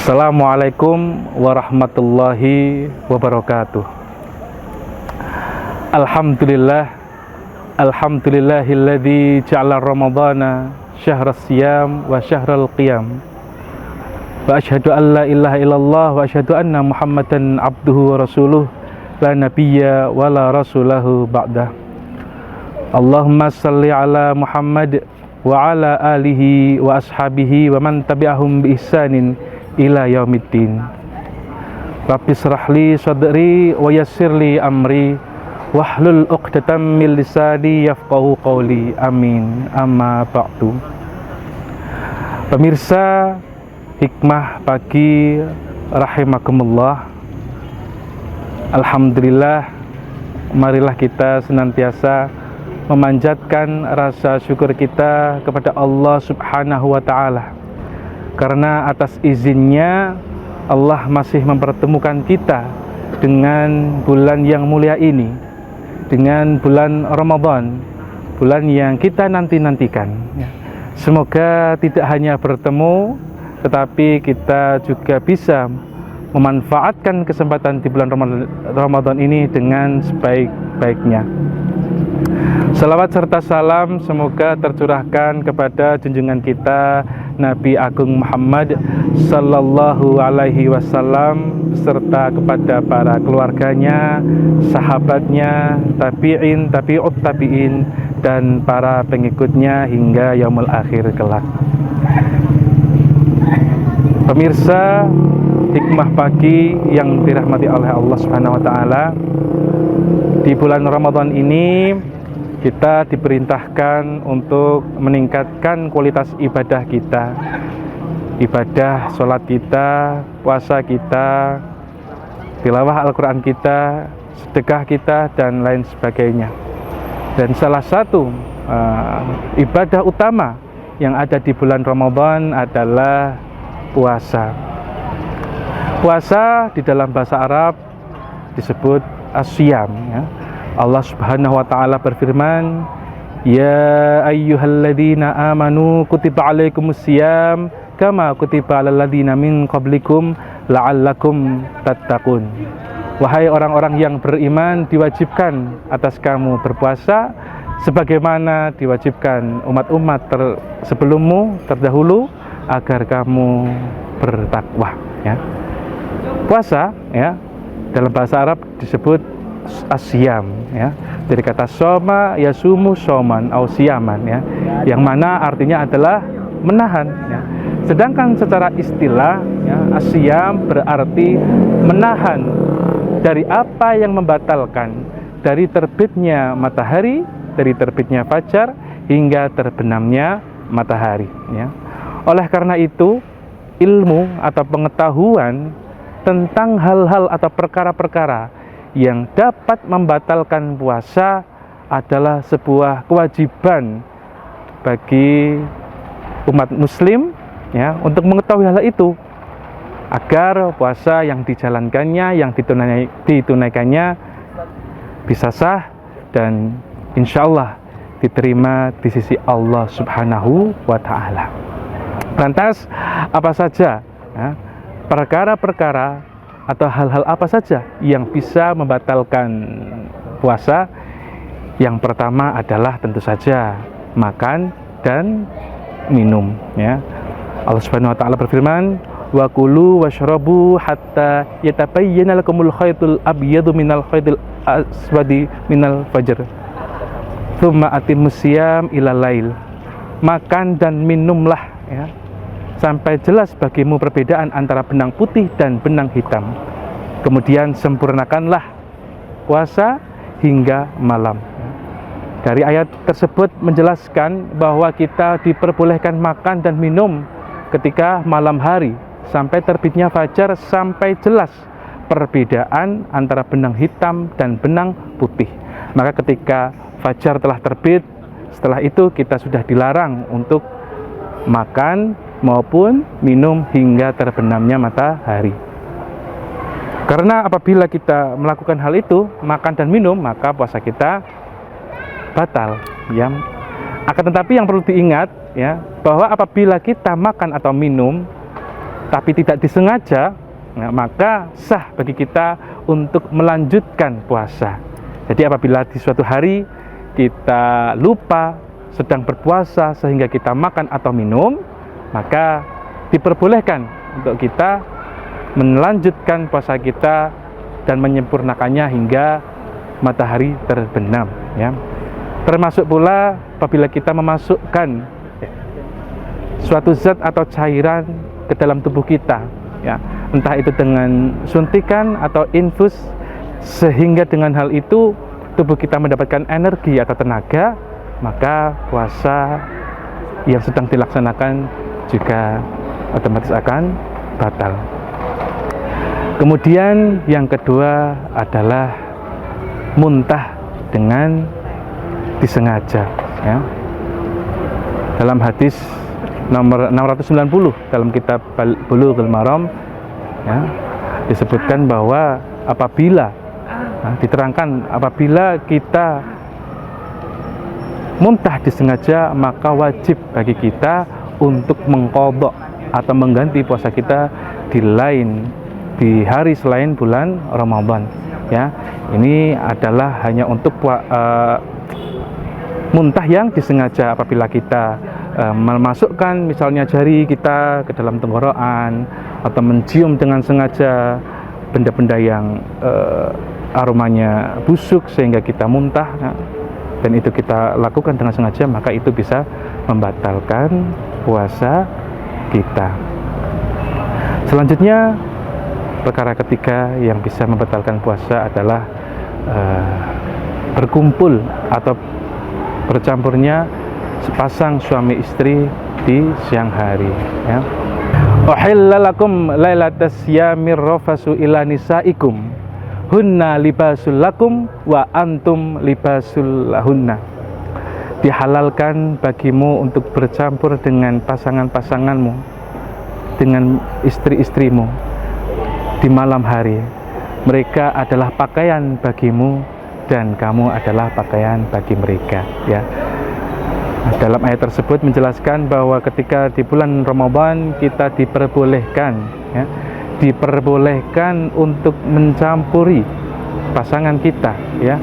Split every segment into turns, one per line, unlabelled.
Assalamualaikum warahmatullahi wabarakatuh. Alhamdulillahilladzi ja'ala ramadhana syahras siyam wa syahral qiyam. Wa asyhadu an la ilaha illallah wa asyhadu anna Muhammadan abduhu wa rasuluh la nabiyya wa la rasulahu ba'dah. Allahumma salli ala Muhammad wa ala alihi wa ashabihi wa man tabi'ahum bi ihsanin ila yaumiddin. Rabbi shrahli sadri wa yassirli amri wahlul 'uqdatam min lisani yafqahu qawli. Amin. Amma ba'du. Pemirsa Hikmah Pagi rahimakumullah. Alhamdulillah, marilah kita senantiasa memanjatkan rasa syukur kita kepada Allah Subhanahu wa taala. Karena atas izinnya Allah masih mempertemukan kita dengan bulan yang mulia ini, dengan bulan Ramadan, bulan yang kita nanti-nantikan. Semoga tidak hanya bertemu, tetapi kita juga bisa memanfaatkan kesempatan di bulan Ramadan ini dengan sebaik-baiknya. Salawat serta salam semoga tercurahkan kepada junjungan kita Nabi Agung Muhammad sallallahu alaihi wasallam serta kepada para keluarganya, sahabatnya, tabi'in, tabi'ut tabi'in dan para pengikutnya hingga yaumul akhir kelak. Pemirsa Hikmah Pagi yang dirahmati oleh Allah Subhanahu wa taala, di bulan Ramadan ini kita diperintahkan untuk meningkatkan kualitas ibadah kita, ibadah sholat kita, puasa kita, tilawah Al-Quran kita, sedekah kita, dan lain sebagainya. Dan salah satu ibadah utama yang ada di bulan Ramadan adalah puasa. Puasa di dalam bahasa Arab disebut as-siyam, ya. Allah Subhanahu wa taala berfirman, "Ya ayyuhalladzina amanu kutiba alaikumus syiyam kama kutiba alal ladzina min qablikum la'allakum tattaqun." Wahai orang-orang yang beriman, diwajibkan atas kamu berpuasa sebagaimana diwajibkan umat-umat sebelummu terdahulu agar kamu bertakwa, ya. Puasa, ya, dalam bahasa Arab disebut asyam, ya, dari kata soma yasumu soman au siyaman, ya, yang mana artinya adalah menahan, ya. Sedangkan secara istilah, ya, asyam berarti menahan dari apa yang membatalkan, dari terbitnya matahari, dari terbitnya fajar hingga terbenamnya matahari, ya. Oleh karena itu, ilmu atau pengetahuan tentang hal-hal atau perkara-perkara yang dapat membatalkan puasa adalah sebuah kewajiban bagi umat muslim, ya, untuk mengetahui hal itu agar puasa yang dijalankannya, yang ditunaikannya bisa sah dan insya Allah diterima di sisi Allah Subhanahu wa ta'ala. Lantas apa saja, ya, perkara-perkara atau hal-hal apa saja yang bisa membatalkan puasa? Yang pertama adalah tentu saja makan dan minum, ya. Allah Subhanahu wa taala berfirman, "Wa kulu washrabu hatta yatabayyana lakumul khaytul abyadu minal khaytil aswadi minal fajr. Tsumma atimmus siyam ilal lail." Makan dan minumlah, ya, sampai jelas bagimu perbedaan antara benang putih dan benang hitam. Kemudian sempurnakanlah puasa hingga malam. Dari ayat tersebut menjelaskan bahwa kita diperbolehkan makan dan minum ketika malam hari sampai terbitnya fajar, sampai jelas perbedaan antara benang hitam dan benang putih. Maka ketika fajar telah terbit, setelah itu kita sudah dilarang untuk makan maupun minum hingga terbenamnya matahari. Karena apabila kita melakukan hal itu, makan dan minum, maka puasa kita batal, ya. Akan tetapi yang perlu diingat, ya, bahwa apabila kita makan atau minum tapi tidak disengaja, nah, maka sah bagi kita untuk melanjutkan puasa. Jadi apabila di suatu hari kita lupa sedang berpuasa sehingga kita makan atau minum, maka diperbolehkan untuk kita melanjutkan puasa kita dan menyempurnakannya hingga matahari terbenam, ya. Termasuk pula apabila kita memasukkan suatu zat atau cairan ke dalam tubuh kita, ya, entah itu dengan suntikan atau infus, sehingga dengan hal itu tubuh kita mendapatkan energi atau tenaga, maka puasa yang sedang dilaksanakan juga otomatis akan batal. Kemudian yang kedua adalah muntah dengan disengaja, ya. Dalam hadis nomor 690 dalam kitab Bulughul Maram, ya, disebutkan bahwa apabila diterangkan apabila kita muntah disengaja, maka wajib bagi kita untuk mengqadha atau mengganti puasa kita di hari selain bulan Ramadan, ya. Ini adalah hanya untuk muntah yang disengaja apabila kita memasukkan misalnya jari kita ke dalam tenggorokan atau mencium dengan sengaja benda-benda yang aromanya busuk sehingga kita muntah, ya, dan itu kita lakukan dengan sengaja, maka itu bisa membatalkan puasa kita. Selanjutnya, perkara ketiga yang bisa membatalkan puasa adalah berkumpul atau bercampurnya sepasang suami istri di siang hari, ya. Uhilla lakum lailatas siyamir rafasu ila nisaikum hunna libasul lakum wa antum libasul lahunna. Dihalalkan bagimu untuk bercampur dengan pasangan-pasanganmu, dengan istri-istrimu di malam hari. Mereka adalah pakaian bagimu dan kamu adalah pakaian bagi mereka, ya. Dalam ayat tersebut menjelaskan bahwa ketika di bulan Ramadan kita diperbolehkan, ya, diperbolehkan untuk mencampuri pasangan kita, ya,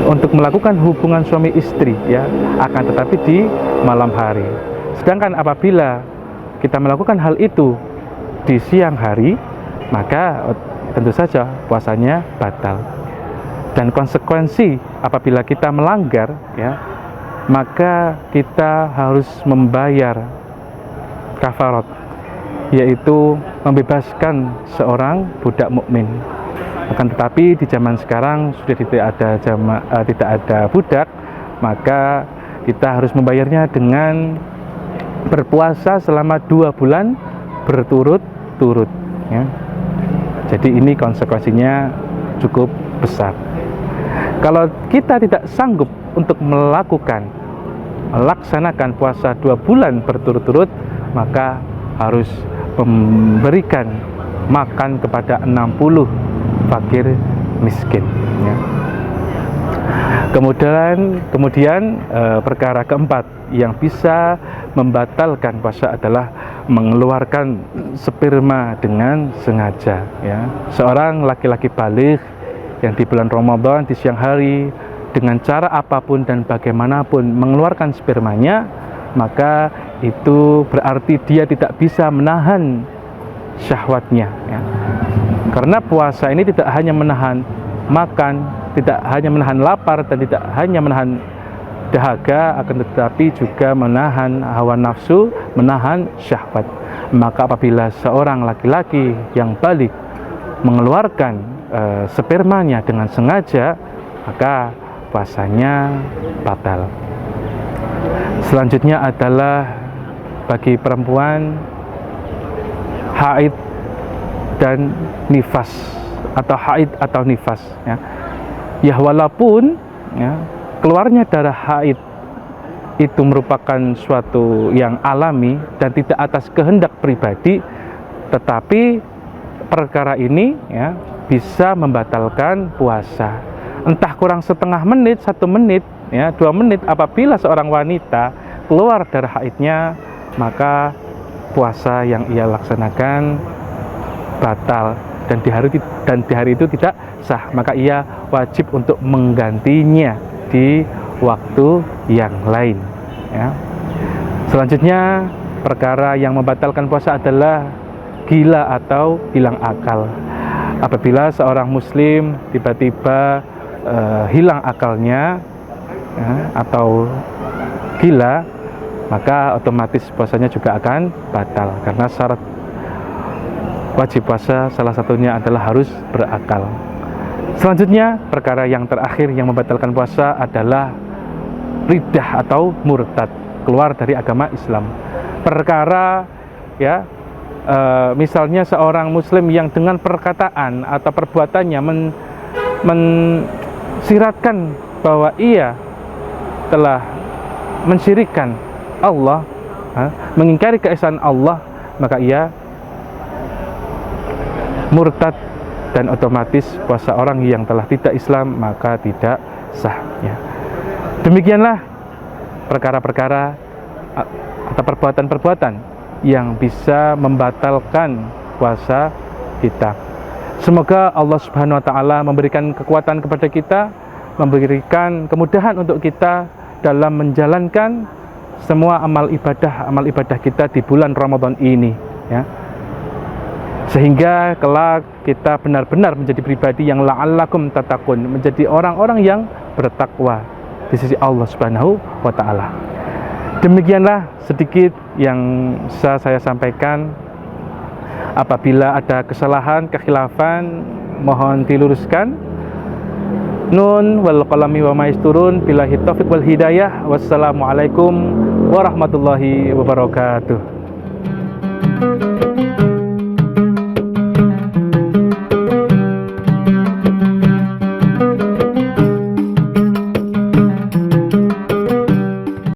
untuk melakukan hubungan suami istri, ya, akan tetapi di malam hari. Sedangkan apabila kita melakukan hal itu di siang hari, maka tentu saja puasanya batal. Dan konsekuensi apabila kita melanggar, ya, maka kita harus membayar kafarat, yaitu membebaskan seorang budak mukmin. Akan tetapi di zaman sekarang sudah tidak ada budak, maka kita harus membayarnya dengan berpuasa selama 2 bulan berturut-turut, ya. Jadi ini konsekuensinya cukup besar. Kalau kita tidak sanggup untuk melaksanakan puasa 2 bulan berturut-turut, maka harus memberikan makan kepada 60 fakir miskin, ya. Kemudian perkara keempat yang bisa membatalkan puasa adalah mengeluarkan sperma dengan sengaja, ya. Seorang laki-laki baligh yang di bulan Ramadan di siang hari dengan cara apapun dan bagaimanapun mengeluarkan spermanya, maka itu berarti dia tidak bisa menahan syahwatnya, ya. Karena puasa ini tidak hanya menahan makan, tidak hanya menahan lapar, dan tidak hanya menahan dahaga, akan tetapi juga menahan hawa nafsu, menahan syahwat. Maka apabila seorang laki-laki yang baligh mengeluarkan spermanya dengan sengaja, maka puasanya batal. Selanjutnya adalah bagi perempuan haid dan nifas, atau haid atau nifas, ya. Ya, walaupun, ya, keluarnya darah haid itu merupakan suatu yang alami dan tidak atas kehendak pribadi, tetapi perkara ini, ya, bisa membatalkan puasa. Entah kurang setengah menit, 1 menit, ya, 2 menit, apabila seorang wanita keluar darah haidnya, maka puasa yang ia laksanakan batal dan di hari itu tidak sah, maka ia wajib untuk menggantinya di waktu yang lain, ya. Selanjutnya, perkara yang membatalkan puasa adalah gila atau hilang akal. Apabila seorang muslim tiba-tiba hilang akalnya, ya, atau gila, maka otomatis puasanya juga akan batal, karena syarat wajib puasa salah satunya adalah harus berakal. Selanjutnya, perkara yang terakhir yang membatalkan puasa adalah riddah atau murtad, keluar dari agama Islam. Perkara, ya, misalnya seorang muslim yang dengan perkataan atau perbuatannya mensiratkan bahwa ia telah mensyirikkan Allah, mengingkari keesaan Allah, maka ia murtad, dan otomatis puasa orang yang telah tidak Islam maka tidak sah, ya. Demikianlah perkara-perkara atau perbuatan-perbuatan yang bisa membatalkan puasa kita. Semoga Allah Subhanahu wa taala memberikan kekuatan kepada kita, memberikan kemudahan untuk kita dalam menjalankan semua amal ibadah kita di bulan Ramadan ini, ya. Sehingga kelak kita benar-benar menjadi pribadi yang la'allakum tattaqun, menjadi orang-orang yang bertakwa di sisi Allah Subhanahu wa taala. Demikianlah sedikit yang bisa saya sampaikan. Apabila ada kesalahan, kekhilafan, mohon diluruskan. Nun wal qalami wa ma yasturun, billahi taufiq wal hidayah. Wassalamualaikum warahmatullahi wabarakatuh.